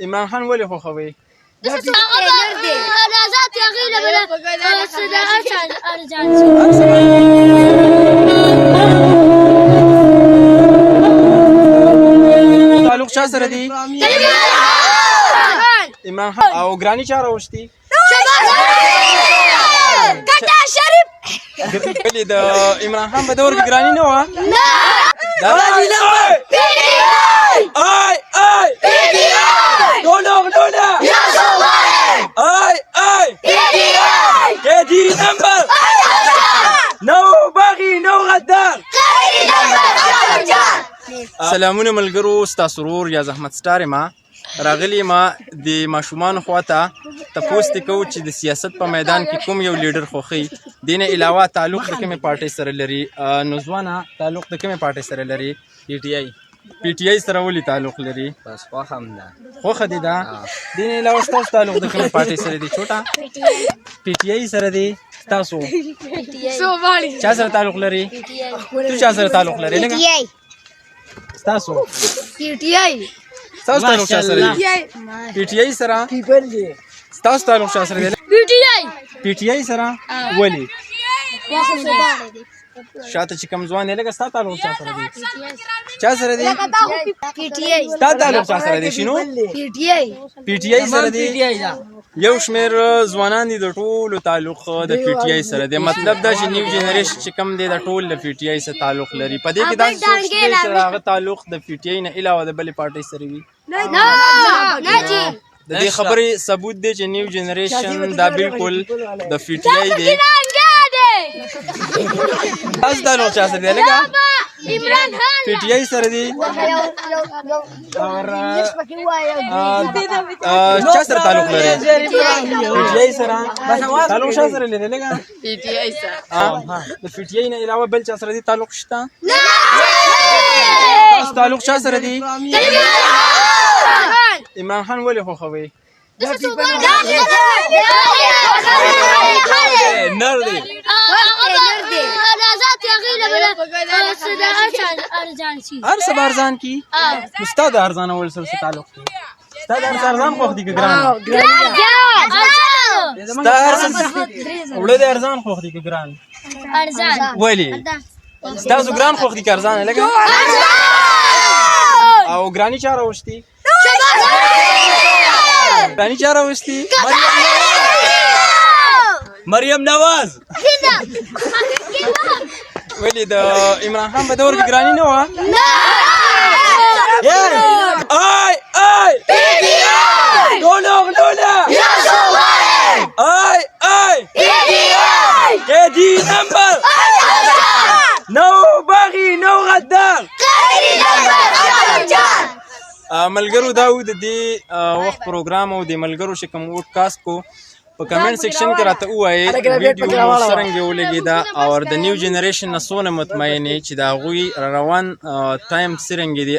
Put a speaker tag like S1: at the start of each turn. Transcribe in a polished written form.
S1: عمران خان ولې خوښوئ؟
S2: رازات یغیله بله صداقت ارجان
S1: تعلق چا سره دی؟ عمران خان او ګراني چا راوښتي؟ ولې د عمران خان په دور کې ګراني نه وه؟ سلامونه ملګرو، ستاسو ورور یا زحمت ستار ما راغلی ما د ماشومانو خواته تپوس دې کوو چې د سیاست په میدان کې کوم یو لیډر خوښوي. دې نه علاوه تعلق د کومې پارټۍ سره لري؟ نو ځوانه تعلق د کومې پارټۍ سره لري؟ پی ټي آی سره ولې تعلق لري؟
S3: بس خوښه هم ده.
S1: خوښه دې ده. دې نه علاوه ستاسو تعلق د کومې پارټۍ سره دی؟ چوټه پی ټي آی سره دی. ستاسو چا سره تعلق لري؟ تو چا سره تعلق لري؟ ستاسو
S2: پی ټي آی
S1: ستاسو تعلق چا سره دی؟ پی ټي آی سره. ستاسو تعلق چا سره دی؟ پی ټي آی سره. ولې شاته چې کوم ځوان یې لکه ستا تعلق چا سره دی؟ چا سره دی؟
S2: پی ټي آی
S1: ستا تعلق چا سره دی؟ شنو
S2: پی ټي آی
S1: پی ټي آی سره دی. یو شمېر ځوانان دي د ټولو تعلق د پی ټي آی سره دی. مطلب دا چې نیو جنریشن چې کوم دی د ټول د پی ټي آی سره تعلق لري. په دې کې داسې څوک شته چې هغه تعلق د پی ټي آی نه علاوه د بلې پارټۍ سره وي؟ د دې خبرې ثبوت دی چې نیو جنریشن دا بالکل د پی ټي آی دی. تاسو تعلق چا سره دی؟ لکه
S2: عمران خان
S1: پی ټي آی سره دی. چا سره تعلق لري؟ پی ټي آی سره. تعلق چا سره لري؟ لکه
S4: پی ټي آی سره.
S1: د پی ټي آی نه علاوه بل چا سره دی تعلق شته؟ تاسو تعلق چا سره دی؟ عمران خان ولې خوښوئ؟ نر دی.
S2: رازات یغیله بله صداقت ارجان
S1: هر څه به ارزان کي. نو ستا د ارزانولو سره څه تعلق دی؟ ستا د ارزان خوښ دي که ګران؟ ستا اوړه د ارزان خوښ دي که ګران؟ ولې ستاسو ګران خوښ دي که ارزان؟ لکه او ګراني چا راوښتي؟ ګراني چا راوښتي؟ مریم نواز. ولې د عمران خان په دور کې ګراني نه وه؟ ملګرو دا و د دې وخت پروګرام او د ملګرو چې کوم وډکاسټ کو په کمنټ سیکشن کې راته ووایئ ویډیو مو څرنګه ولګېده او د نیو جنریشن نه څونه مطمئن یې چې د هغوی روان ټایم څرنګه دی.